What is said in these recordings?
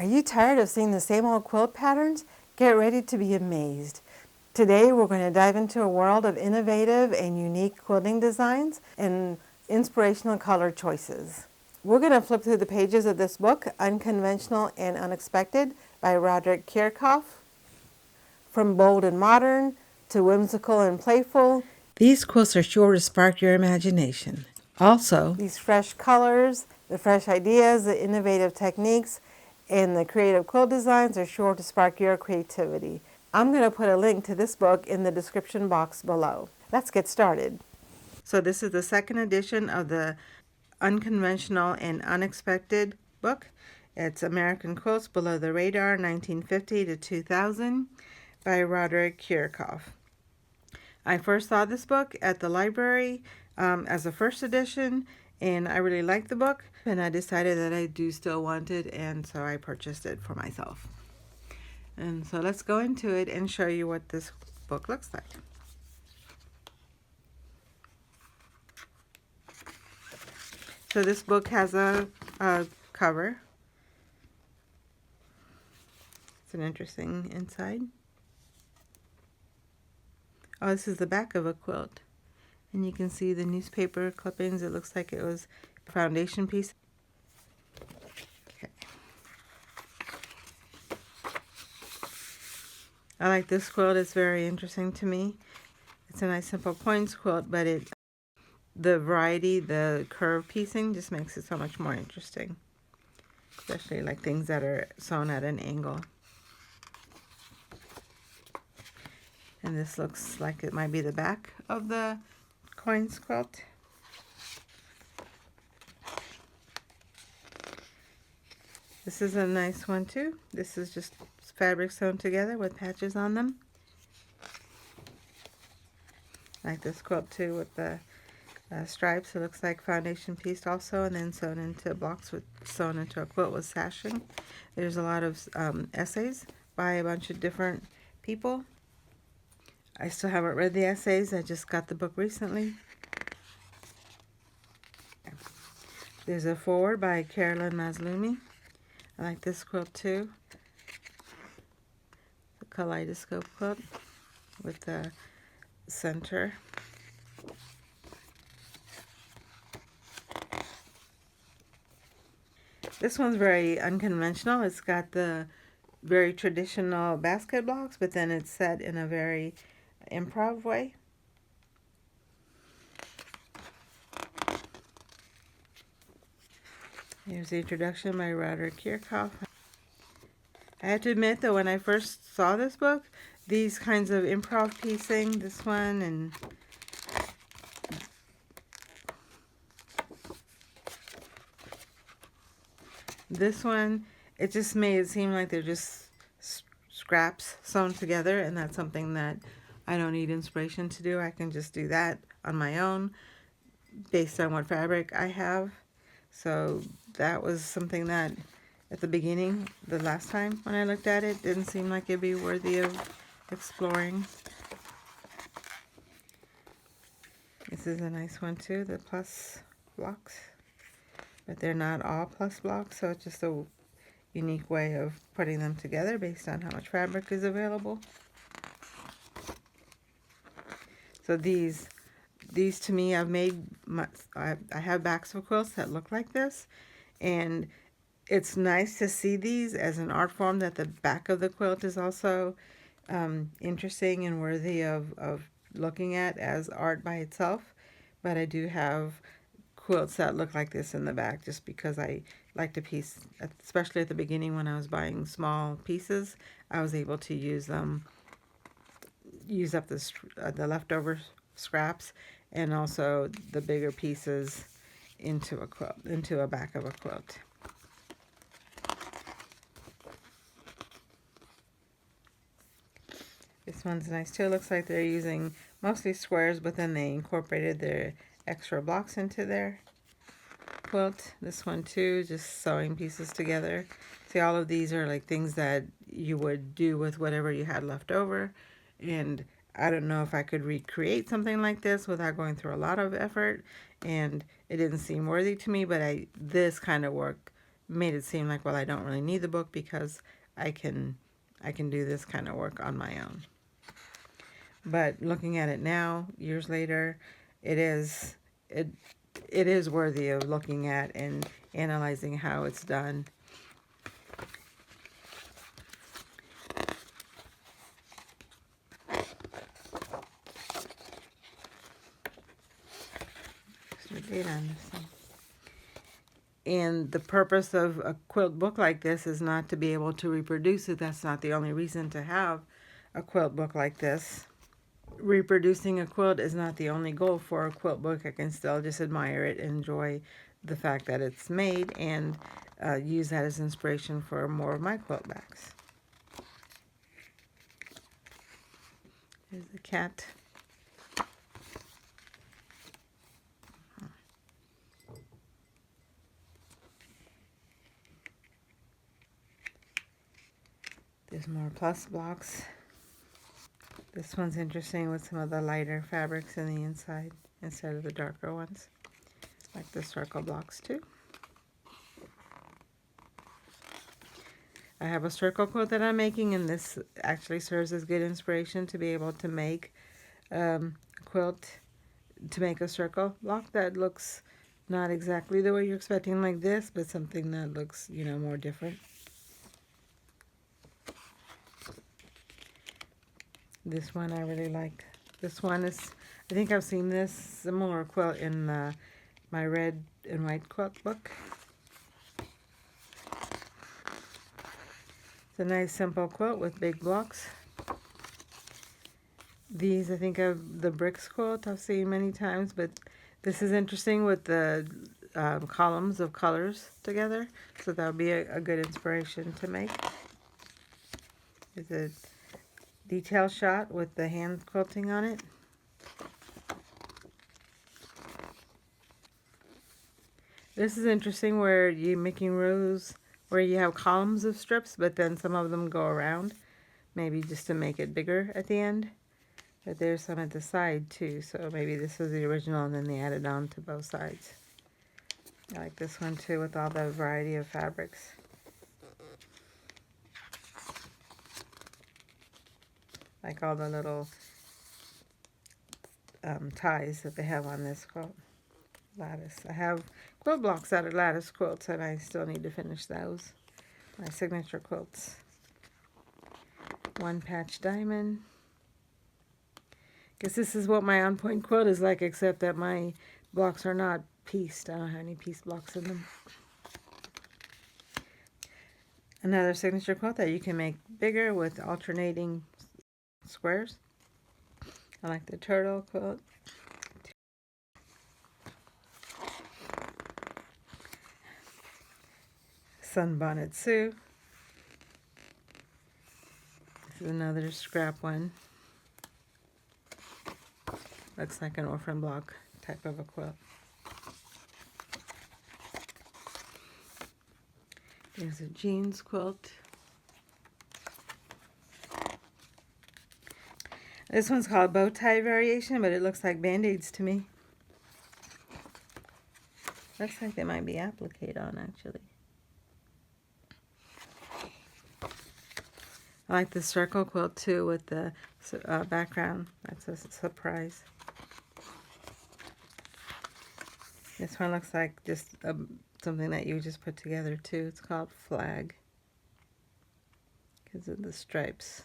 Are you tired of seeing the same old quilt patterns? Get ready to be amazed. Today we're going to dive into a world of innovative and unique quilting designs and inspirational color choices. We're going to flip through the pages of this book, Unconventional and Unexpected by Roderick Kirchhoff. From bold and modern to whimsical and playful, these quilts are sure to spark your imagination. Also, these fresh colors, the fresh ideas, the innovative techniques, and the creative quilt designs are sure to spark your creativity. I'm going to put a link to this book in the description box below. Let's get started. So this is the second edition of the Unconventional and Unexpected book. It's American Quilts Below the Radar, 1950 to 2000 by Roderick Kirchhoff. I first saw this book at the library as a first edition, and I really liked the book, and I decided that I do still want it, and so I purchased it for myself. And so let's go into it and show you what this book looks like. So this book has a cover. It's an interesting inside. Oh, this is the back of a quilt. And you can see the newspaper clippings. It looks like it was a foundation piece. Okay. I like this quilt. It's very interesting to me. It's a nice simple points quilt, but the variety, the curve piecing just makes it so much more interesting. Especially like things that are sewn at an angle. And this looks like it might be the back of the coins quilt. This is a nice one too. This is just fabric sewn together with patches on them. I like this quilt too with the stripes. It looks like foundation piece also, and then sewn into blocks with sewn into a quilt with sashing. There's a lot of essays by a bunch of different people. I still haven't read the essays. I just got the book recently. There's a foreword by Carolyn Maslumi. I like this quilt too. The kaleidoscope quilt with the center. This one's very unconventional. It's got the very traditional basket blocks, but then it's set in a very improv way. Here's the introduction by Roderick Kirchhoff. I have to admit that when I first saw this book, these kinds of improv piecing, this one and this one, it just made it seem like they're just scraps sewn together, and that's something that I don't need inspiration to do. I can just do that on my own based on what fabric I have. So that was something that at the beginning, the last time when I looked at it, didn't seem like it'd be worthy of exploring. This is a nice one too, the plus blocks. But they're not all plus blocks, so it's just a unique way of putting them together based on how much fabric is available. So these to me, I have backs of quilts that look like this, and it's nice to see these as an art form, that the back of the quilt is also interesting and worthy of looking at as art by itself. But I do have quilts that look like this in the back just because I like to piece, especially at the beginning when I was buying small pieces, I was able to use up the leftover scraps and also the bigger pieces into a quilt, into a back of a quilt. This one's nice too. It looks like they're using mostly squares, but then they incorporated their extra blocks into their quilt. This one too, just sewing pieces together. See, all of these are like things that you would do with whatever you had left over, and I don't know if I could recreate something like this without going through a lot of effort, and it didn't seem worthy to me, but this kind of work made it seem like, well, I don't really need the book because I can do this kind of work on my own. But looking at it now, years later, it is worthy of looking at and analyzing how it's done. There's the date on this thing. And the purpose of a quilt book like this is not to be able to reproduce it. That's not the only reason to have a quilt book like this. Reproducing a quilt is not the only goal for a quilt book. I can still just admire it, enjoy the fact that it's made, and use that as inspiration for more of my quilt backs. There's the cat. There's more plus blocks. This one's interesting with some of the lighter fabrics in the inside instead of the darker ones. Like the circle blocks too. I have a circle quilt that I'm making, and this actually serves as good inspiration to be able to make a quilt, to make a circle block that looks not exactly the way you're expecting like this, but something that looks, more different. This one I really like. This one is, I think I've seen this similar quilt in my red and white quilt book. It's a nice simple quilt with big blocks. These, I think of the bricks quilt I've seen many times, but this is interesting with the columns of colors together. So that would be a good inspiration to make. It's a detail shot with the hand quilting on it. This is interesting where you're making rows where you have columns of strips, but then some of them go around, maybe just to make it bigger at the end. But there's some at the side too, so maybe this was the original and then they added on to both sides. I like this one too with all the variety of fabrics. Like all the little ties that they have on this quilt. Lattice. I have quilt blocks out of lattice quilts and I still need to finish those. My signature quilts. One patch diamond. Guess this is what my on point quilt is like, except that my blocks are not pieced. I don't have any piece blocks in them. Another signature quilt that you can make bigger with alternating squares. I like the turtle quilt. Sunbonnet Sue. This is another scrap one. Looks like an orphan block type of a quilt. There's a jeans quilt. This one's called bow tie variation, but it looks like band-aids to me. Looks like they might be applique on actually. I like the circle quilt too with the background. That's a surprise. This one looks like just something that you just put together too. It's called flag because of the stripes.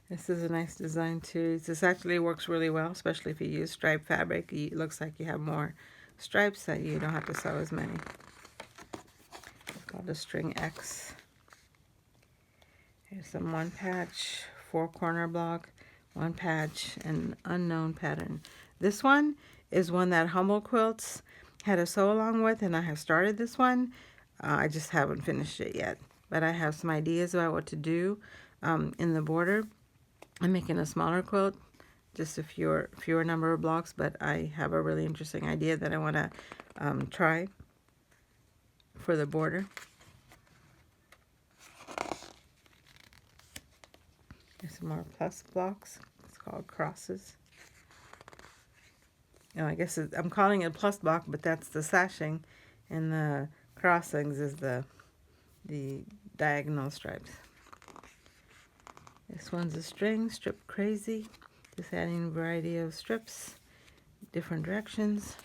This is a nice design too. This actually works really well, especially if you use striped fabric. It looks like you have more stripes that you don't have to sew as many. It's called a string X. Here's some one patch, 4-corner block, one patch, and unknown pattern. This one is one that Humble Quilts had a sew along with, and I have started this one. I just haven't finished it yet, but I have some ideas about what to do in the border. I'm making a smaller quilt, just a fewer number of blocks, but I have a really interesting idea that I want to try for the border. There's some more plus blocks. It's called crosses. I guess I'm calling it a plus block, but that's the sashing, and the crossings is the diagonal stripes. This one's a string, strip crazy, just adding a variety of strips, different directions.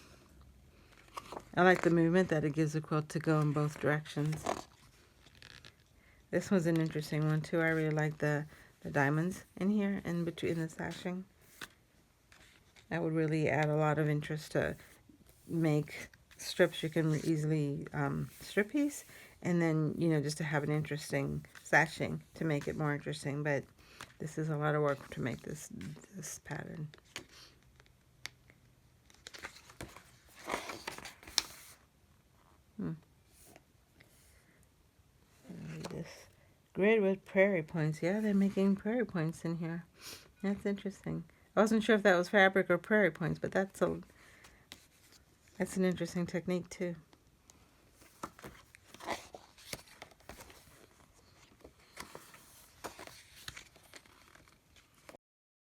I like the movement that it gives the quilt to go in both directions. This one's an interesting one too. I really like the diamonds in here, in between the sashing. That would really add a lot of interest to make strips you can easily strip piece, and then just to have an interesting sashing to make it more interesting. But this is a lot of work to make this pattern. This grid with prairie points. Yeah, they're making prairie points in here. That's interesting. I wasn't sure if that was fabric or prairie points, but that's an interesting technique too.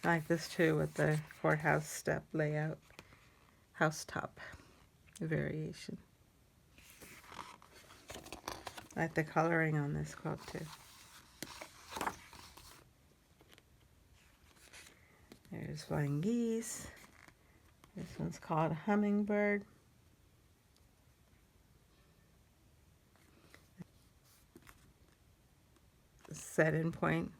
I like this too with the courthouse step layout, housetop variation. I like the coloring on this quilt too. There's flying geese. This one's called hummingbird. Set-in point.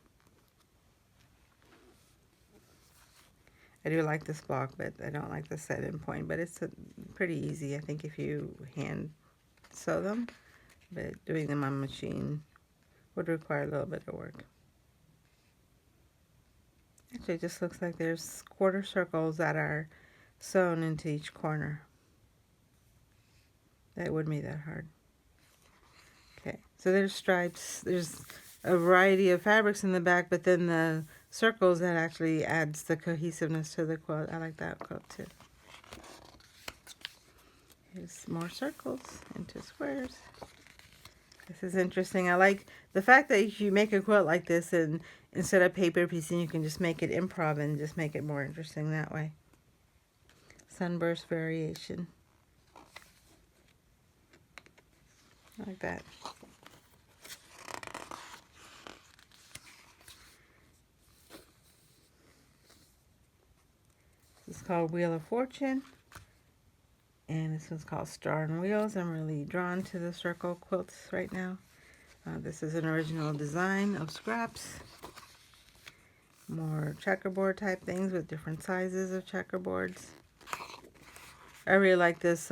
I do like this block, but I don't like the set-in point. But it's pretty easy, I think, if you hand sew them. But doing them on machine would require a little bit of work. Actually, it just looks like there's quarter circles that are sewn into each corner. That wouldn't be that hard. Okay, so there's stripes. There's a variety of fabrics in the back, but then the circles, that actually adds the cohesiveness to the quilt. I like that quilt too. Here's more circles into squares. This is interesting. I like the fact that if you make a quilt like this, and instead of paper piecing, you can just make it improv and just make it more interesting that way. Sunburst variation. I like that. This is called Wheel of Fortune. And this one's called Star and Wheels. I'm really drawn to the circle quilts right now. This is an original design of scraps. More checkerboard type things with different sizes of checkerboards. I really like this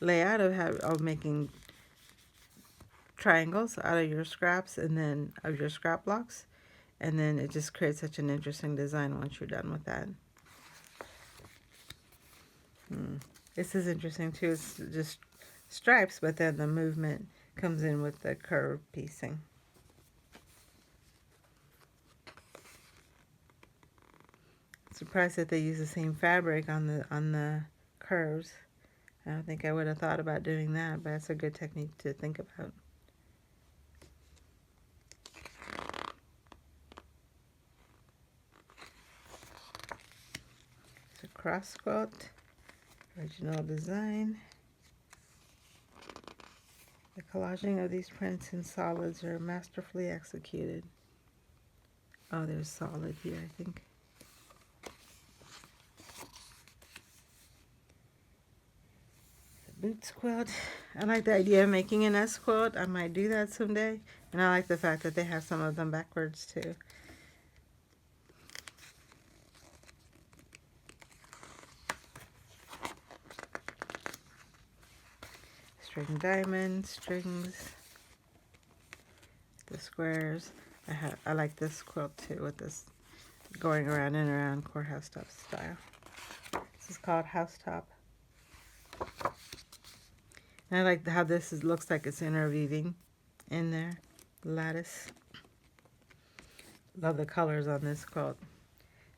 layout of making triangles out of your scraps, and then of your scrap blocks. And then it just creates such an interesting design once you're done with that. This is interesting too. It's just stripes, but then the movement comes in with the curve piecing. Surprised that they use the same fabric on the curves. I don't think I would have thought about doing that, but that's a good technique to think about. It's a cross quilt. Original design. The collaging of these prints in solids are masterfully executed. Oh, there's solid here, I think. The boots quilt. I like the idea of making an S quilt. I might do that someday. And I like the fact that they have some of them backwards too. String diamonds, strings, the squares. I like this quilt too, with this going around and around courthouse top style. This is called Housetop. And I like how this looks like it's interweaving in there, lattice. Love the colors on this quilt.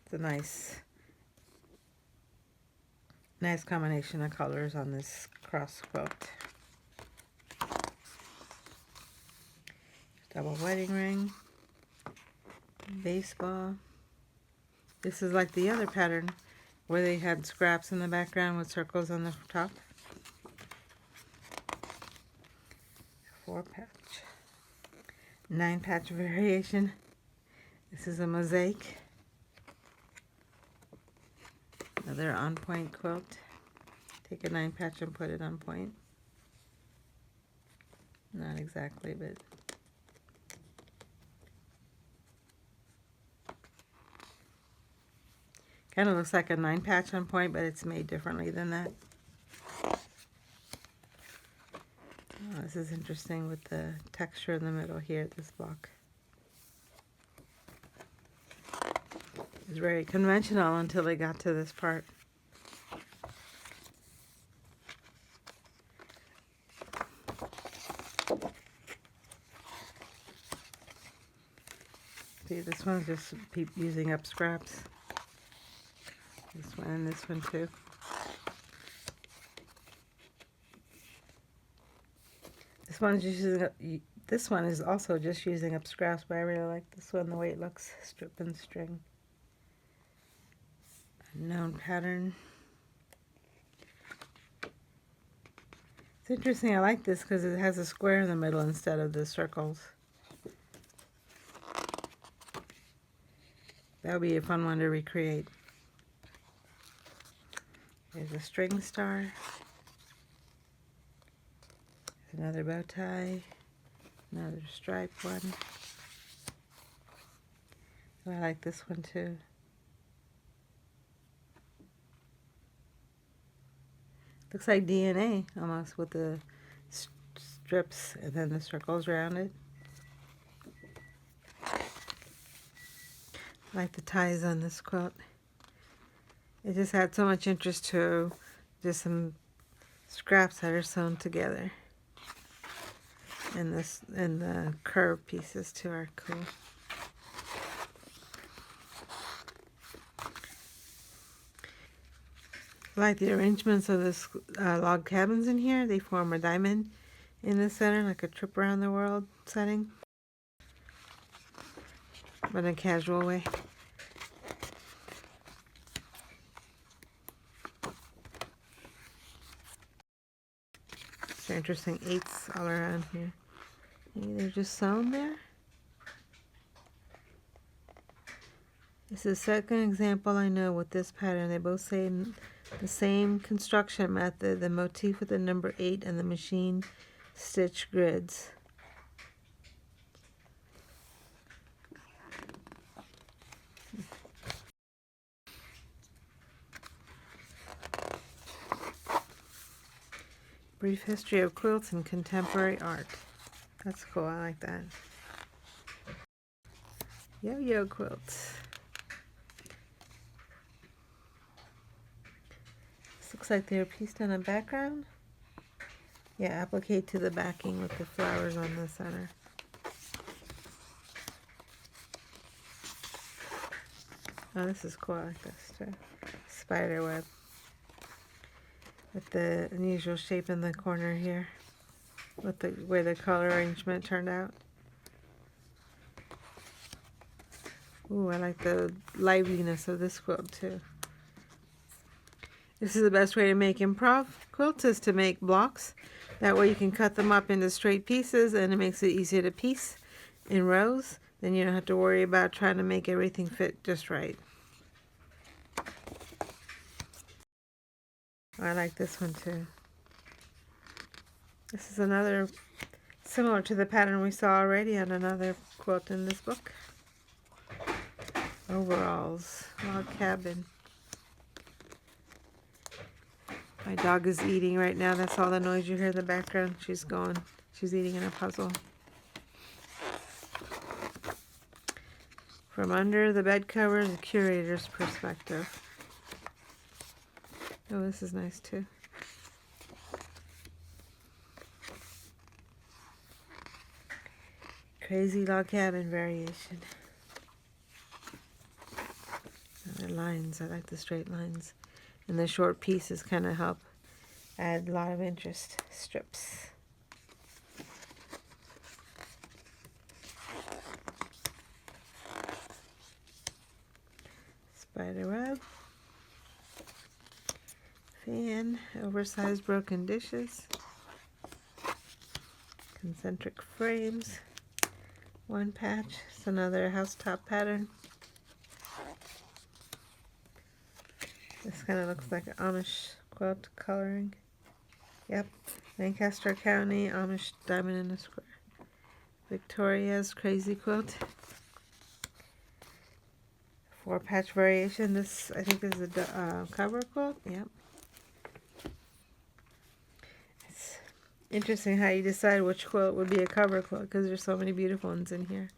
It's a nice combination of colors on this cross quilt. Double wedding ring, baseball, This is like the other pattern where they had scraps in the background with circles on the top. 4-patch. 9-patch variation. This is a mosaic. Another on point quilt. Take a 9-patch and put it on point. Not exactly, but kind of looks like a 9-patch on point, but it's made differently than that. Oh, this is interesting with the texture in the middle here, this block. It's very conventional until they got to this part. See, this one's just using up scraps. This one and this one too. This one is also just using up scraps, but I really like this one, the way it looks, strip and string. Unknown pattern. It's interesting, I like this because it has a square in the middle instead of the circles. That would be a fun one to recreate. There's a string star. There's another bow tie. Another striped one. Oh, I like this one too. Looks like DNA almost with the strips and then the circles around it. I like the ties on this quilt. It just had so much interest to just some scraps that are sewn together. And the curved pieces too are cool. I like the arrangements of this log cabins in here. They form a diamond in the center, like a trip around the world setting, but in a casual way. They're interesting 8s all around here. Maybe they're just sewn there. This is the second example I know with this pattern. They both say the same construction method, the motif with the number 8 and the machine stitch grids. Brief history of quilts and contemporary art. That's cool, I like that. Yo-yo quilts. This looks like they're pieced on a background. Yeah, applique to the backing with the flowers on the center. Oh, this is cool, I like this too. Spider web. With the unusual shape in the corner here. With the way the color arrangement turned out. Ooh, I like the liveliness of this quilt too. This is the best way to make improv quilts, is to make blocks. That way you can cut them up into straight pieces and it makes it easier to piece in rows. Then you don't have to worry about trying to make everything fit just right. I like this one too. This is another similar to the pattern we saw already on another quilt in this book. Overalls, log cabin. My dog is eating right now. That's all the noise you hear in the background. She's eating in a puzzle. From under the bed cover, the curator's perspective. Oh, this is nice too. Crazy log cabin variation. The lines, I like the straight lines. And the short pieces kind of help add a lot of interest. Strips. spider web, fan, oversized broken dishes, concentric frames, one patch. It's another housetop pattern. This kind of looks like an Amish quilt coloring. Yep, Lancaster County Amish diamond in a square. Victoria's crazy quilt. 4-patch variation. This, I think, is a cover quilt. Yep. It's interesting how you decide which quilt would be a cover quilt because there's so many beautiful ones in here.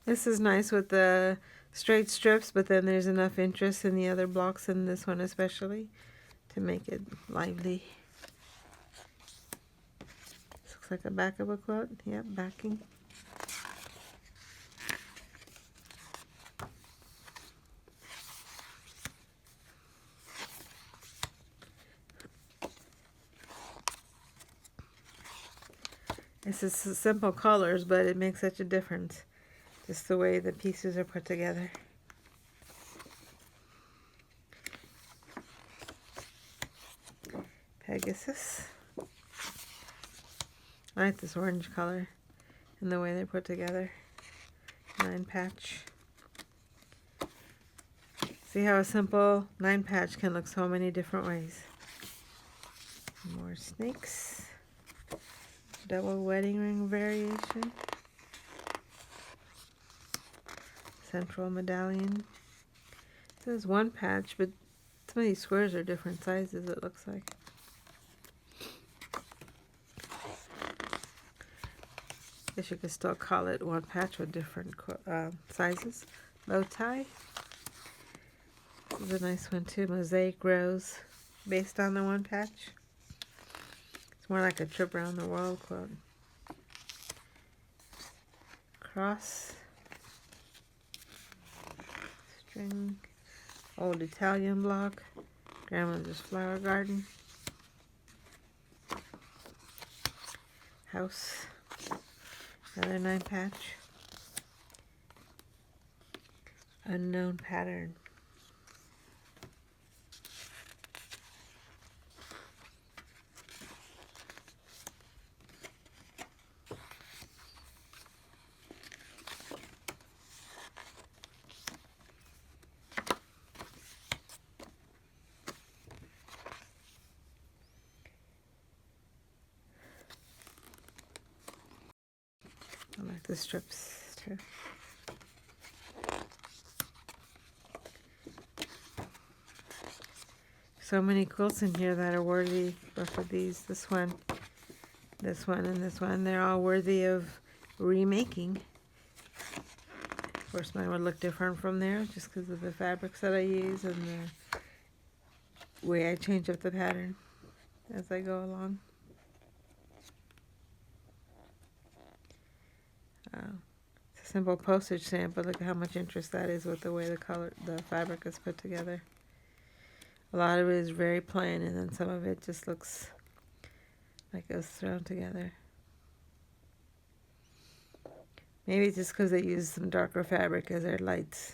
This is nice with the straight strips, but then there's enough interest in the other blocks, in this one especially, to make it lively. This looks like a back of a quilt. Yep, backing. This is simple colors, but it makes such a difference. Just the way the pieces are put together. Pegasus. I like this orange color and the way they're put together. 9-patch. See how a simple 9-patch can look so many different ways. More snakes. Double wedding ring variation. Central medallion. It says 1 patch, but some of these squares are different sizes, it looks like. Guess you could still call it 1 patch with different sizes. Bow tie. This is a nice one too. Mosaic rose, based on the 1 patch. It's more like a trip around the world quilt. Cross. String. Old Italian block. Grandmother's flower garden. House. Another 9-patch. Unknown pattern. I like the strips too. So many quilts in here that are worthy. Both of these, this one, and this one, they're all worthy of remaking. Of course, mine would look different from there just because of the fabrics that I use and the way I change up the pattern as I go along. It's a simple postage stamp, but look at how much interest that is with the way the fabric is put together. A lot of it is very plain, and then some of it just looks like it was thrown together. Maybe it's just because they use some darker fabric as their lights.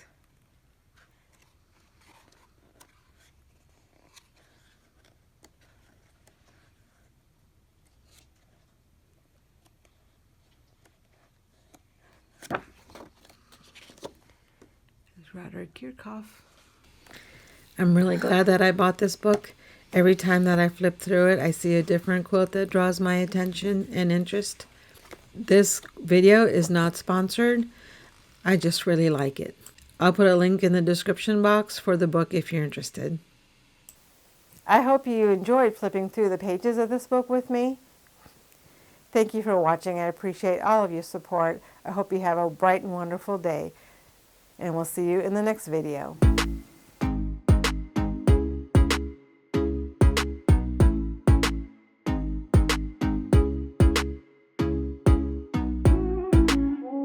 Roderick Kirchhoff. I'm really glad that I bought this book. Every time that I flip through it, I see a different quilt that draws my attention and interest. This video is not sponsored. I just really like it. I'll put a link in the description box for the book if you're interested. I hope you enjoyed flipping through the pages of this book with me. Thank you for watching. I appreciate all of your support. I hope you have a bright and wonderful day. And we'll see you in the next video.